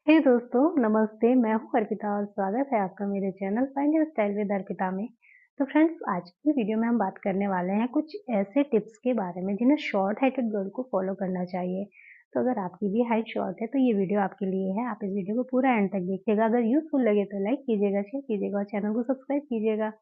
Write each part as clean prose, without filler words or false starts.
हे दोस्तों, नमस्ते। मैं हूँ अर्पिता और स्वागत है आपका मेरे channel find your style with Arpita में। तो फ्रेंड्स, आज की वीडियो में हम बात करने वाले हैं कुछ ऐसे टिप्स के बारे में जिन्हें शॉर्ट हाइटेड गर्ल को फॉलो करना चाहिए। तो अगर आपकी भी हाइट शॉर्ट है तो ये वीडियो आपके लिए है। आप इस वीडियो को पूरा एंड तक देखिएगा। अगर यूजफुल लगे तो लाइक कीजिएगा, शेयर कीजिएगा और चैनल को सब्सक्राइब कीजिएगा।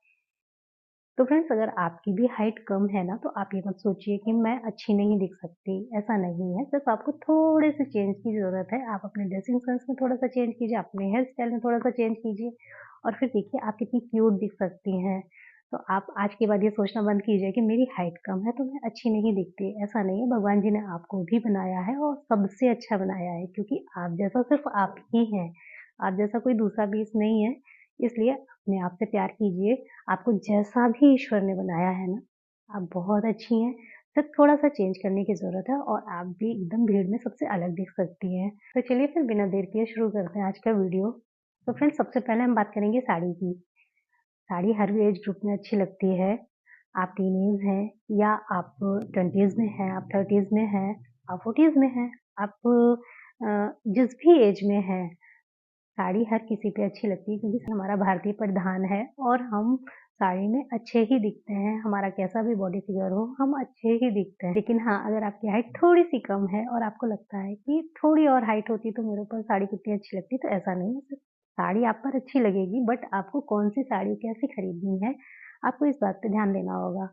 तो फ्रेंड्स, अगर आपकी भी हाइट कम है ना, तो आप ये मत सोचिए कि मैं अच्छी नहीं दिख सकती, ऐसा नहीं है। सिर्फ आपको थोड़े से चेंज की ज़रूरत है। आप अपने ड्रेसिंग सेंस में थोड़ा-सा चेंज कीजिए, अपने हेयर स्टाइल में थोड़ा-सा चेंज कीजिए और फिर देखिए आप कितनी क्यूट दिख सकती हैं। तो आप आज के बाद ये सोचना बंद कीजिए कि मेरी हाइट कम है तो मैं अच्छी नहीं दिखती, ऐसा नहीं है। भगवान जी ने आपको भी बनाया है और सबसे अच्छा बनाया है, क्योंकि आप जैसा सिर्फ आप ही हैं। आप जैसा कोई दूसरा पीस नहीं है, इसलिए अपने आप से प्यार कीजिए। आपको जैसा भी ईश्वर ने बनाया है ना, आप बहुत अच्छी हैं। सिर्फ थोड़ा-सा चेंज करने की ज़रूरत है और आप भी एकदम भीड़ में सबसे अलग दिख सकती हैं। तो चलिए फिर बिना देर किए शुरू करते हैं आज का वीडियो। तो फ्रेंड्स, सबसे पहले हम बात करेंगे साड़ी की। साड़ी हर एज ग्रुप में अच्छी लगती है। आप टीनेज हैं या आप 20s में हैं, आप 30s में हैं, आप 40s में हैं, आप जिस भी एज में हैं, साड़ी हर किसी पे अच्छी लगती है, क्योंकि हमारा भारतीय परिधान है और हम साड़ी में अच्छे ही दिखते हैं। हमारा कैसा भी बॉडी फिगर हो, हम अच्छे ही दिखते हैं। लेकिन हाँ, अगर आपकी हाइट थोड़ी-सी कम है और आपको लगता है कि थोड़ी और हाइट होती तो मेरे ऊपर साड़ी कितनी अच्छी लगती, तो ऐसा नहीं है। सिर्फ साड़ी आप पर अच्छी लगेगी, बट आपको कौन-सी साड़ी कैसी खरीदनी है, आपको इस बात पे ध्यान देना होगा।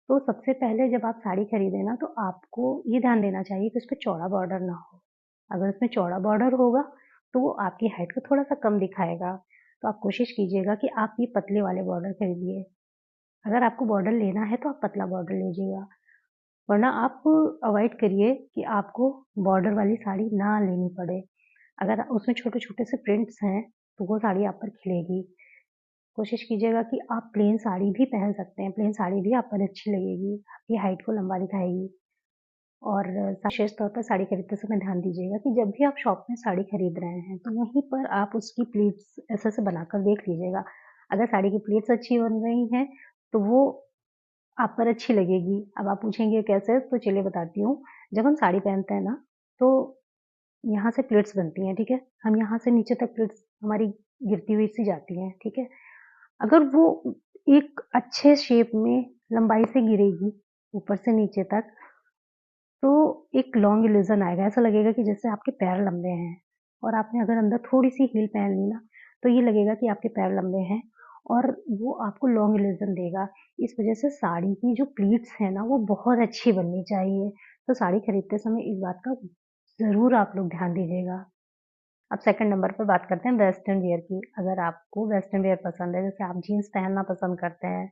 तो सबसे पहले जब आप साड़ी खरीदें ना, तो आपको ये ध्यान देना चाहिए कि उसपे चौड़ा बॉर्डर ना हो। अगर उसमें चौड़ा बॉर्डर होगा, तो वो आपकी हाइट को थोड़ा-सा कम दिखाएगा। तो आप कोशिश कीजिएगा कि आप ये पतले वाले बॉर्डर खरीदिए। अगर आपको बॉर्डर लेना है, तो आप पतला बॉर्डर लीजिएगा, वरना आप अवॉइड करिए कि आपको बॉर्डर वाली साड़ी ना लेनी पड़े। अगर उसमें छोटे-छोटे से प्रिंट्स हैं, तो वो साड़ी आप पर खिलेगी। कोशिश कीजिएगा कि आप प्लेन साड़ी भी पहन सकते हैं, प्लेन साड़ी भी आप पर अच्छी लगेगी, आपकी हाइट को लंबा दिखाएगी। और विशेष तौर पर साड़ी खरीदते समय ध्यान दीजिएगा कि जब भी आप शॉप में साड़ी खरीद रहे हैं, तो वहीं पर आप उसकी प्लीट्स ऐसे-ऐसे बनाकर देख लीजिएगा। अगर साड़ी की प्लीट्स अच्छी बन रही हैं, तो वो आप पर अच्छी लगेगी। अब आप पूछेंगे कैसे? तो चलिए बताती हूँ। जब हम साड़ी पहनते हैं ना, तो यहाँ से प्लीट्स बनती हैं, ठीक है? हम यहाँ से नीचे तक प्लीट्स हमारी गिरती हुई सी जाती हैं, ठीक है? अगर वो एक अच्छे शेप में लंबाई से गिरेगी, ऊपर से नीचे तक, तो एक लॉन्ग इल्यूज़न आएगा। ऐसा लगेगा कि जैसे आपके पैर लंबे हैं और आपने अगर अंदर थोड़ी-सी हील पहन ली ना, तो ये लगेगा कि आपके पैर लंबे हैं और वो आपको लॉन्ग इल्यूज़न देगा। इस वज़ह से साड़ी की जो प्लीट्स हैं ना, वो बहुत अच्छी बननी चाहिए। तो साड़ी खरीदते समय इस बात का ज़रूर आप लोग ध्यान दीजिएगा। अब सेकंड नंबर पे बात करते हैं वेस्टर्न वियर की। अगर आपको वेस्टर्न वियर पसंद है, जैसे आप जीन्स पहनना पसंद करते हैं,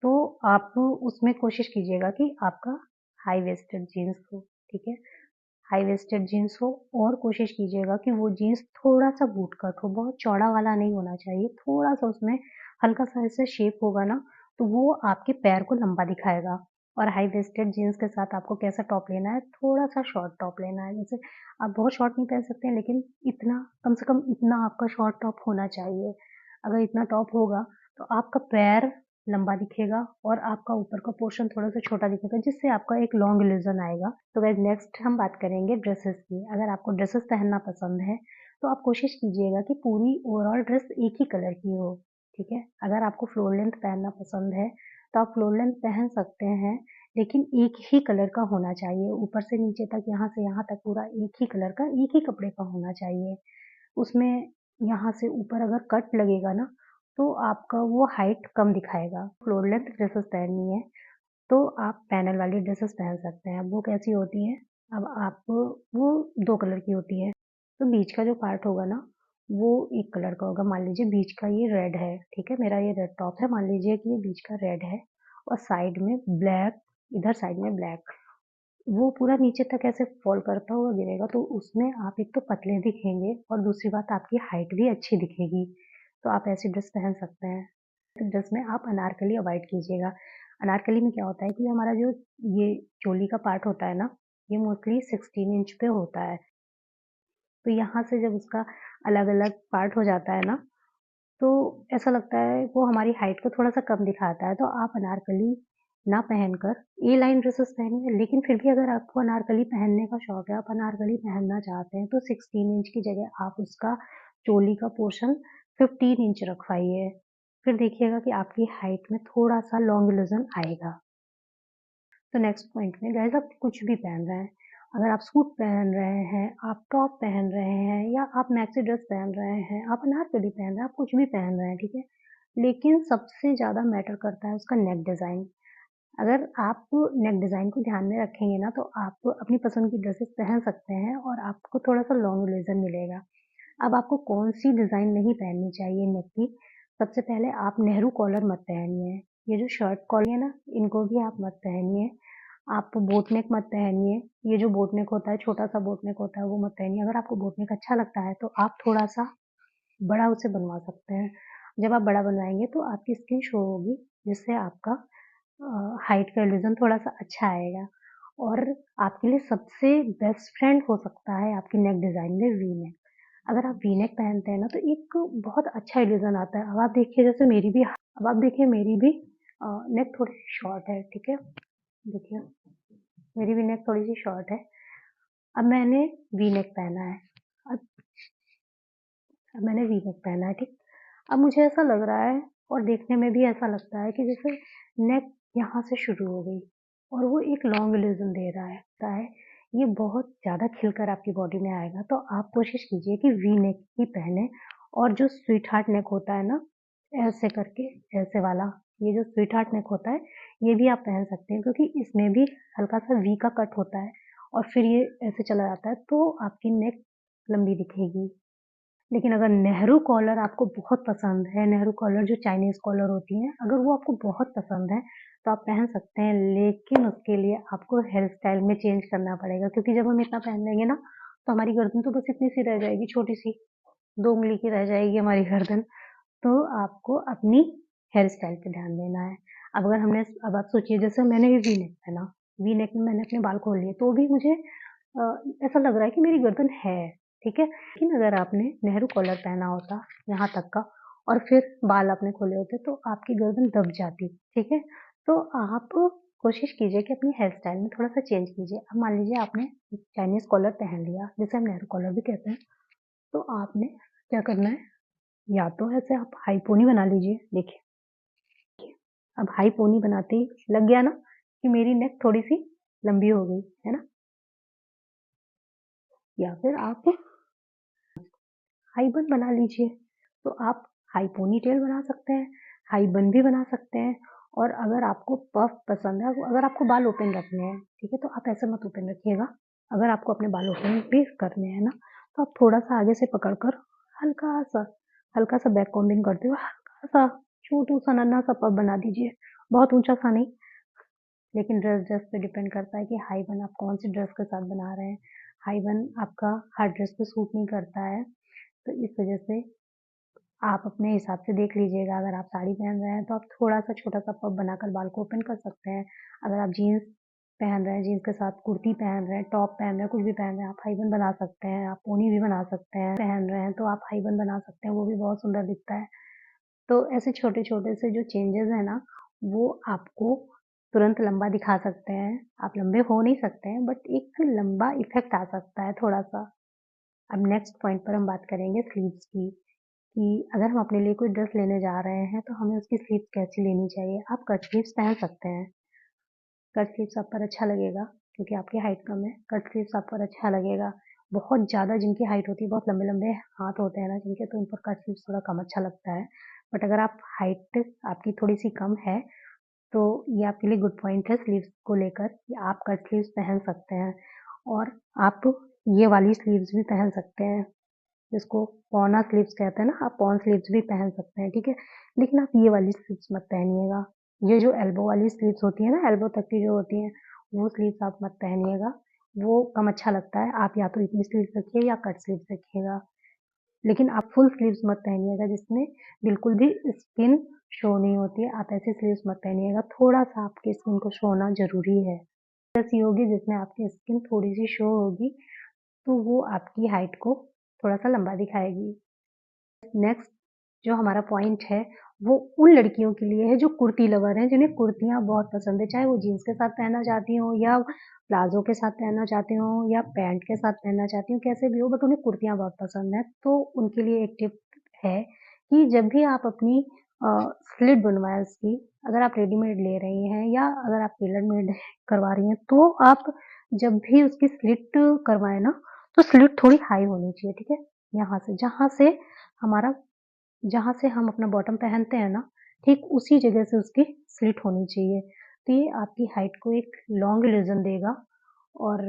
तो आप उसमें कोशिश कीजिएगा कि आपका हाई वेस्टेड जीन्स हो, ठीक है? हाई वेस्टेड जीन्स हो और कोशिश कीजिएगा कि वो जीन्स थोड़ा-सा बूट कट हो, बहुत चौड़ा वाला नहीं होना चाहिए, थोड़ा-सा उसमें हल्का-सा ऐसे शेप होगा ना, तो वो आपके पैर को लंबा दिखाएगा। और हाई वेस्टेड जीन्स के साथ आपको कैसा टॉप लेना है, थोड़ा-सा शॉर्ट टॉप लेना है। जैसे आप बहुत शॉर्ट नहीं पहन सकते हैं, लेकिन इतना, कम से कम इतना आपका शॉर्ट टॉप होना चाहिए। अगर इतना टॉप होगा, तो आपका पैर लंबा दिखेगा और आपका ऊपर का पोर्शन थोड़ा-सा छोटा दिखेगा, जिससे आपका एक लॉन्ग इल्यूज़न आएगा। तो गाइस, नेक्स्ट हम बात करेंगे ड्रेसेस की। अगर आपको ड्रेसेस पहनना पसंद है, तो आप कोशिश कीजिएगा कि पूरी ओवरऑल ड्रेस एक ही कलर की हो, ठीक है? अगर आपको फ्लोर लेंथ पहनना पसंद है, तो आप फ्लोर लेंथ पहन सकते हैं, लेकिन एक ही कलर का होना चाहिए। ऊपर से नीचे तक, यहाँ से यहाँ तक पूरा एक ही कलर का, एक ही कपड़े का होना चाहिए। उसमें यहाँ से ऊपर अगर कट लगेगा ना, तो आपका वो हाइट कम दिखाएगा। फ्लोर लेंथ ड्रेसेस पहननी है, तो आप पैनल वाली ड्रेसेस पहन सकते हैं। अब वो कैसी होती हैं? अब आप वो 2 कलर की होती हैं। तो बीच का जो पार्ट होगा ना, वो एक कलर का होगा। मान लीजिए बीच का ये रेड है, ठीक है? मेरा ये रेड टॉप है, मान लीजिए कि ये बीच का रेड है और साइड में ब्लैक, इधर साइड में ब्लैक। वो पूरा नीचे तक ऐसे फ़ॉल करता हुआ गिरेगा, तो उसमें आप एक तो पतले दिखेंगे और दूसरी बात, आपकी हाइट भी अच्छी दिखेगी। तो आप ऐसी ड्रेस पहन सकते हैं। तो ड्रेस में आप अनारकली अवॉइड कीजिएगा। अनारकली में क्या होता है कि हमारा जो ये चोली का पार्ट होता है ना, ये मोस्टली 16 इंच पे होता है। तो यहाँ से जब उसका अलग-अलग पार्ट हो जाता है ना, तो ऐसा लगता है वो हमारी हाइट को थोड़ा-सा कम दिखाता है। तो आप अनारकली ना पहनकर ए लाइन ड्रेसेस पहनिए। लेकिन फिर भी अगर आपको अनारकली पहनने का शौक है, आप अनारकली पहनना चाहते हैं, तो 16 इंच की जगह आप उसका चोली का पोर्शन 15 इंच रखवाइए। फिर देखिएगा कि आपकी हाइट में थोड़ा सा लॉन्ग इल्यूजन आएगा। तो नेक्स्ट पॉइंट में गाइस, आप कुछ भी पहन रहे हैं, अगर आप सूट पहन रहे हैं, आप टॉप पहन रहे हैं, या आप मैक्सी ड्रेस पहन रहे हैं, आप अनारकली पहन रहे हैं, आप कुछ भी पहन रहे हैं, ठीक है, लेकिन सबसे ज़्यादा मैटर करता है उसका नेक डिज़ाइन। अगर आप नेक डिज़ाइन को ध्यान में रखेंगे ना, तो आप अपनी पसंद की ड्रेसेस पहन सकते हैं और आपको थोड़ा सा लॉन्ग इल्यूजन मिलेगा। अब आपको कौन सी डिज़ाइन नहीं पहननी चाहिए नेक की? सबसे पहले आप नेहरू कॉलर मत पहनिए। ये जो शर्ट कॉलर है ना, इनको भी आप मत पहनिए। आप बोट नेक मत पहनिए। ये जो बोट नेक होता है, छोटा सा बोट नेक होता है, वो मत पहनिए। अगर आपको बोट नेक अच्छा लगता है तो आप थोड़ा सा बड़ा उसे बनवा सकते हैं। जब आप बड़ा बनवाएंगे तो आपकी स्किन शो होगी, जिससे आपका हाइट का इल्यूजन थोड़ा सा अच्छा आएगा। और आपके लिए सबसे बेस्ट फ्रेंड हो सकता है आपकी नेक डिज़ाइन में वी नेक। अगर आप वी नेक पहनते हैं ना, तो एक बहुत अच्छा इल्यूजन आता है। अब आप देखिए मेरी भी नेक थोड़ी सी शॉर्ट है, ठीक है, देखिए मेरी भी नेक थोड़ी सी शॉर्ट है। अब मैंने वी नेक पहना है। अब अब मैंने वी नेक पहना है, ठीक। अब मुझे ऐसा लग रहा है, और देखने में भी ऐसा लगता है कि जैसे नेक यहाँ से शुरू हो गई और वो एक लॉन्ग इल्यूजन दे रहा है। ये बहुत ज़्यादा खिलकर आपकी बॉडी में आएगा। तो आप कोशिश कीजिए कि वी नेक ही पहने। और जो स्वीट हार्ट नेक होता है ना, ऐसे करके, ऐसे वाला, ये जो स्वीट हार्ट नेक होता है, ये भी आप पहन सकते हैं, क्योंकि इसमें भी हल्का सा वी का कट होता है और फिर ये ऐसे चला जाता है, तो आपकी नेक लंबी दिखेगी। लेकिन अगर नेहरू कॉलर आपको बहुत पसंद है, नेहरू कॉलर जो चाइनीज़ कॉलर होती हैं, अगर वो आपको बहुत पसंद है, तो आप पहन सकते हैं। लेकिन उसके लिए आपको हेयर स्टाइल में चेंज करना पड़ेगा, क्योंकि जब हम इतना पहन लेंगे ना, तो हमारी गर्दन तो बस इतनी सी रह जाएगी, छोटी-सी, 2 उँगली की रह जाएगी हमारी गर्दन। तो आपको अपनी हेयर स्टाइल पे ध्यान देना है। अब आप सोचिए, जैसे मैंने ये वी नेक पहना, वी नेक में मैंने अपने बाल खोल लिए, तो भी मुझे ऐसा लग रहा है कि मेरी गर्दन है, ठीक है। लेकिन अगर आपने नेहरू कॉलर पहना होता यहाँ तक का और फिर बाल आपने खोले होते, तो आपकी गर्दन दब जाती, ठीक है। तो आप कोशिश कीजिए कि अपनी हेयर स्टाइल में थोड़ा सा चेंज कीजिए। अब मान लीजिए आपने चाइनीज़ कॉलर पहन लिया, जिसे हम नेहरू कॉलर भी कहते हैं, तो आपने क्या करना है, या तो ऐसे आप हाई पोनी बना लीजिए। देखिए, अब हाई पोनी बनाते ही लग गया ना कि मेरी नेक थोड़ी सी लंबी हो गई है ना। या फिर आप हाई बन बना लीजिए। तो आप हाई पोनी टेल बना सकते हैं, हाई बन भी बना सकते हैं। और अगर आपको पफ पसंद है, अगर आपको बाल ओपन रखने हैं, ठीक है, तो आप ऐसे मत ओपन रखिएगा। अगर आपको अपने बाल ओपन भी करने हैं ना, तो आप थोड़ा सा आगे से पकड़कर हल्का सा हल्का सा बैक कॉम्बिंग करते हुए हल्का सा छोटू सा नन्हा सा पफ बना दीजिए। बहुत ऊंचा सा नहीं। लेकिन ड्रेस ड्रेस पे डिपेंड करता है कि हाई बन आप कौन सी ड्रेस के साथ बना रहे हैं। हाई बन आपका हर ड्रेस पे सूट नहीं करता है, तो इस वजह से आप अपने हिसाब से देख लीजिएगा। अगर आप साड़ी पहन रहे हैं, तो आप थोड़ा सा छोटा सा पफ बनाकर बाल को ओपन कर सकते हैं। अगर आप जीन्स पहन रहे हैं, जीन्स के साथ कुर्ती पहन रहे हैं, टॉप पहन रहे हैं, कुछ भी पहन रहे हैं, आप हाई बन बना सकते हैं। आप पोनी भी बना सकते हैं। पहन रहे हैं तो आप हाई बन बना सकते हैं, वो भी बहुत सुंदर दिखता है। तो ऐसे छोटे-छोटे से जो चेंजेस हैं ना, वो आपको तुरंत लंबा दिखा सकते हैं। आप लंबे हो नहीं सकते हैं, बट एक लंबा इफ़ेक्ट आ सकता है थोड़ा-सा। अब नेक्स्ट पॉइंट पर हम बात करेंगे स्लीव्स की, कि अगर हम अपने लिए कोई ड्रेस लेने जा रहे हैं, तो हमें उसकी स्लीव्स कैसी लेनी चाहिए। आप कट स्लीव्स पहन सकते हैं। कट स्लीव्स आप पर अच्छा लगेगा, क्योंकि आपकी हाइट कम है। कट स्लीव्स आप पर अच्छा लगेगा। बहुत ज़्यादा जिनकी हाइट होती है, बहुत लंबे-लंबे हाथ होते हैं ना जिनके, तो उन पर कट स्लीव्स थोड़ा कम अच्छा लगता है। बट अगर आप हाइट आपकी थोड़ी-सी कम है, तो ये आपके लिए गुड पॉइंट है स्लीव्स को लेकर, कि आप कट स्लीव्स पहन सकते हैं। और आप ये वाली स्लीव्स भी पहन सकते हैं, जिसको पौना स्लीव्स कहते हैं ना, आप पॉन स्लीव्स भी पहन सकते हैं, ठीक है। लेकिन आप ये वाली स्लीव्स मत पहनिएगा। ये जो एल्बो वाली स्लीव्स होती है ना, एल्बो तक की जो होती हैं, वो स्लीव्स आप मत पहनिएगा। वो कम अच्छा लगता है। आप या तो इतनी स्लीव्स रखिए या कट स्लीव्स रखिएगा। लेकिन आप फुल स्लीव्स मत पहनिएगा, जिसमें बिल्कुल भी स्किन शो नहीं होती है। आप ऐसी स्लीव्स मत पहनिएगा। थोड़ा-सा आपकी स्किन को शो होना ज़रूरी है। ऐसी होगी जिसमें आपकी स्किन थोड़ी-सी शो होगी, तो वो आपकी हाइट को थोड़ा-सा लंबा दिखाएगी। नेक्स्ट जो हमारा पॉइंट है, वो उन लड़कियों के लिए है जो कुर्ती लवर हैं, जिन्हें कुर्तियाँ बहुत पसंद है, चाहे वो जीन्स के साथ पहनना चाहती हों या प्लाज़ो के साथ पहनना चाहती हों या पैंट के साथ पहनना चाहती हों, कैसे भी हो बट उन्हें कुर्तियाँ बहुत पसंद हैं। तो उनके लिए एक टिप है कि जब भी आप अपनी स्लिट बनवाएँ उसकी, अगर आप रेडीमेड ले रही हैं या अगर आप टेलर मेड करवा रही हैं, तो आप जब भी उसकी स्लिट करवाएँ ना, तो स्लिट थोड़ी हाई होनी चाहिए, ठीक है? यहाँ से, हमारा जहाँ से हम अपना बॉटम पहनते हैं ना, ठीक उसी जगह से उसकी स्लिट होनी चाहिए। तो ये आपकी हाइट को एक लॉन्ग इल्यूज़न देगा और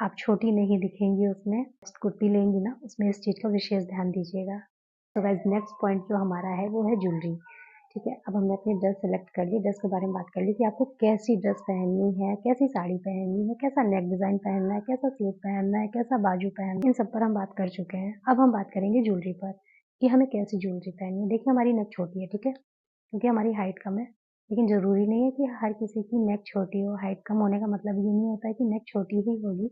आप छोटी नहीं दिखेंगी उसमें। कुर्ती लेंगी ना, उसमें इस चीज़ का विशेष ध्यान दीजिएगा। तो गाइस नेक्स्ट पॉइंट जो हमारा है वो है ज्वेलरी, ठीक है? अब हमने अपनी ड्रेस सेलेक्ट कर ली, ड्रेस के बारे में बात कर ली कि आपको कैसी ड्रेस पहननी है, कैसी साड़ी पहननी है, कैसा नेक डिज़ाइन पहनना है, कैसा स्लीव पहनना है, कैसा बाजू पहनना है, इन सब पर हम बात कर चुके हैं। अब हम बात करेंगे ज्वेलरी पर कि हमें कैसी ज्वेलरी पहननी है। देखिए हमारी नेक छोटी है, ठीक है? क्योंकि हमारी हाइट कम है, लेकिन ज़रूरी नहीं है कि हर किसी की नेक छोटी हो। हाइट कम होने का मतलब ये नहीं होता है कि नेक छोटी ही होगी।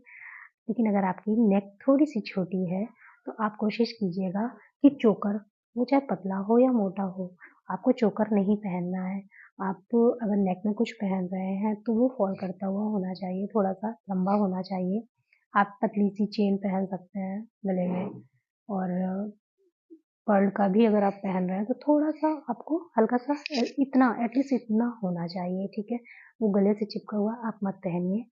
लेकिन अगर आपकी नेक थोड़ी-सी छोटी है, तो आप कोशिश कीजिएगा कि चोकर, वो चाहे पतला हो या मोटा हो, आपको चोकर नहीं पहनना है। आप अगर नेक में कुछ पहन रहे हैं, तो वो फॉल करता हुआ होना चाहिए, थोड़ा-सा लंबा होना चाहिए। आप पतली-सी चेन पहन सकते हैं गले में और पर्ल का भी अगर आप पहन रहे हैं, तो थोड़ा-सा आपको हल्का-सा इतना एटलीस्ट इतना होना चाहिए, ठीक है? वो गले से चिपका हुआ आप मत पहनिए।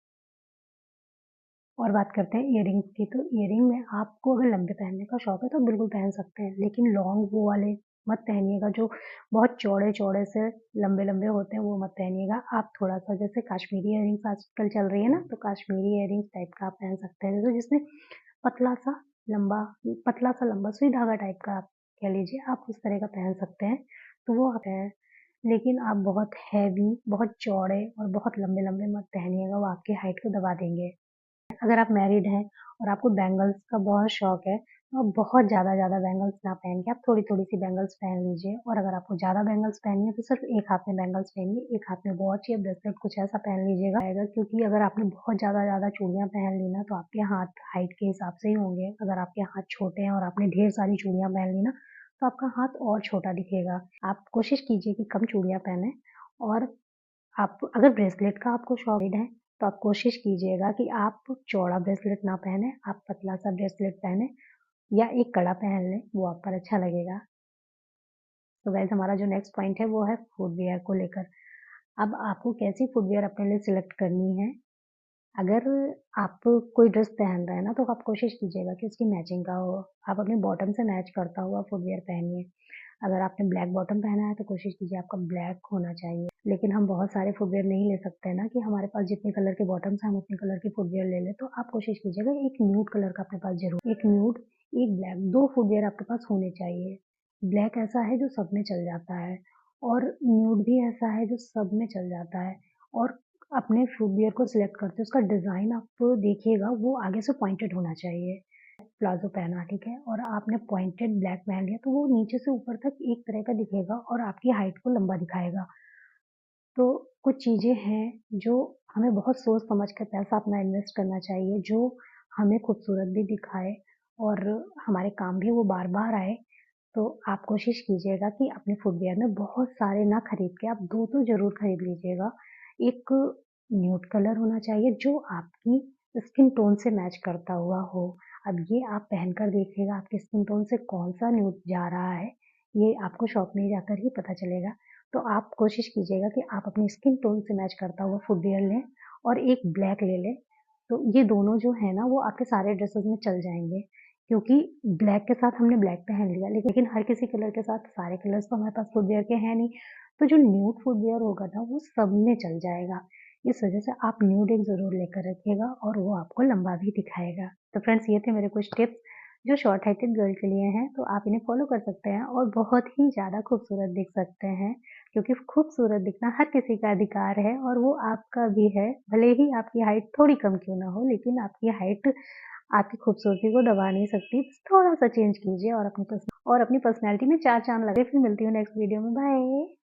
और बात करते हैं इयररिंग्स की, तो इयररिंग में आपको अगर लंबे पहनने का शौक है तो बिल्कुल पहन सकते हैं, लेकिन लॉन्ग वो वाले मत पहनिएगा जो बहुत चौड़े-चौड़े से लंबे-लंबे होते हैं, वो मत पहनिएगा। आप थोड़ा-सा जैसे कश्मीरी इयररिंग्स आजकल चल रही है ना, तो कश्मीरी इयररिंग्स टाइप का आप पहन सकते हैं, जैसे जिसमें पतला-सा पतला-सा लंबा सुई धागा टाइप का आप कह लीजिए, आप उस तरह का पहन सकते हैं, तो वो आप हैं। लेकिन आप बहुत हैवी, बहुत चौड़े और बहुत लंबे-लंबे मत पहनिएगा, वो आपकी हाइट को दबा देंगे। अगर आप मैरिड हैं और आपको बैंगल्स का बहुत शौक है, तो आप बहुत ज़्यादा बैंगल्स ना पहन के आप थोड़ी-थोड़ी सी बैंगल्स पहन लीजिए और अगर आपको ज़्यादा बैंगल्स पहननी है तो सिर्फ़ एक हाथ में बैंगल्स पहनिए, एक हाथ में वॉच या ब्रेसलेट कुछ ऐसा पहन लीजिएगा क्योंकि अगर आपने बहुत ज़्यादा चूड़ियाँ पहन ली ना तो आपके हाथ हाइट के हिसाब से ही होंगे। अगर आपके हाथ छोटे हैं और आपने ढेर सारी चूड़ियाँ पहन ली ना, तो आपका हाथ और छोटा दिखेगा। आप कोशिश कीजिए कि कम चूड़ियाँ पहनें और आप अगर ब्रेसलेट का आपको शौक है, तो आप कोशिश कीजिएगा कि आप चौड़ा ब्रेसलेट ना पहने, आप पतला-सा ब्रेसलेट पहने या एक कड़ा पहन लें, वो आप पर अच्छा लगेगा। तो गाइज़ हमारा जो नेक्स्ट पॉइंट है वो है फुटवियर को लेकर। अब आपको कैसी फुटवियर अपने लिए सिलेक्ट करनी है। अगर आप कोई ड्रेस पहन रहे हैं ना, तो आप कोशिश कीजिएगा कि उसकी मैचिंग का हो। आप अपने बॉटम से मैच करता हुआ फुटवियर पहनिए। अगर आपने ब्लैक बॉटम पहना है, तो कोशिश कीजिए आपका ब्लैक होना चाहिए। लेकिन हम बहुत सारे फुटवियर नहीं ले सकते हैं ना कि हमारे पास जितने कलर के बॉटम्स हैं, हम उतने कलर के फुटवियर ले लें। तो आप कोशिश कीजिएगा एक न्यूड कलर का अपने पास ज़रूर एक न्यूड, एक ब्लैक 2 फुटवियर आपके पास होने चाहिए। ब्लैक ऐसा है जो सब में चल जाता है और न्यूड भी ऐसा है जो सब में चल जाता है और अपने फुटवियर को सिलेक्ट करते हैं, उसका डिज़ाइन आप देखिएगा वो आगे से पॉइंटेड होना चाहिए। प्लाज़ो पहना ठीक है और आपने पॉइंटेड ब्लैक पहन लिया तो वो नीचे से ऊपर तक एक तरह का दिखेगा और आपकी हाइट को लंबा दिखाएगा। तो कुछ चीज़ें हैं जो हमें बहुत सोच समझ कर पैसा अपना इन्वेस्ट करना चाहिए, जो हमें खूबसूरत भी दिखाए और हमारे काम भी वो बार-बार आए। तो आप कोशिश कीजिएगा कि अपने फुटवियर में बहुत सारे ना खरीद के आप 2 तो ज़रूर खरीद लीजिएगा। एक न्यूड कलर होना चाहिए जो आपकी स्किन टोन से मैच करता हुआ हो। अब ये आप पहन कर देखिएगा आपकी स्किन टोन से कौन-सा न्यूड जा रहा है, ये आपको शॉप में जाकर ही पता चलेगा। तो आप कोशिश कीजिएगा कि आप अपनी स्किन टोन से मैच करता हुआ फुटवियर लें और एक ब्लैक ले लें। तो ये दोनों जो है ना वो आपके सारे ड्रेसेज़ में चल जाएँगे क्योंकि ब्लैक के साथ हमने ब्लैक पहन लिया लेकिन हर किसी कलर के साथ सारे कलर्स तो हमारे पास फुटवियर के हैं नहीं। तो जो न्यूड फुटवियर होगा ना वो सब में चल जाएगा। इस वज़ह से आप न्यूड एक ज़रूर लेकर रखिएगा और वो आपको लंबा भी दिखाएगा। तो फ्रेंड्स ये थे मेरे कुछ टिप्स जो शॉर्ट हाइटेड गर्ल के लिए हैं, तो आप इन्हें फ़ॉलो कर सकते हैं और बहुत ही ज़्यादा खूबसूरत दिख सकते हैं, क्योंकि खूबसूरत दिखना हर किसी का अधिकार है और वो आपका भी है। भले ही आपकी हाइट थोड़ी कम क्यों ना हो, लेकिन आपकी हाइट आपकी खूबसूरती को दबा नहीं सकती। थोड़ा-सा चेंज कीजिए और अपनी पर्सनैलिटी में 4 चाँद लगाइए। फिर मिलती हूँ नेक्स्ट वीडियो में, बाय।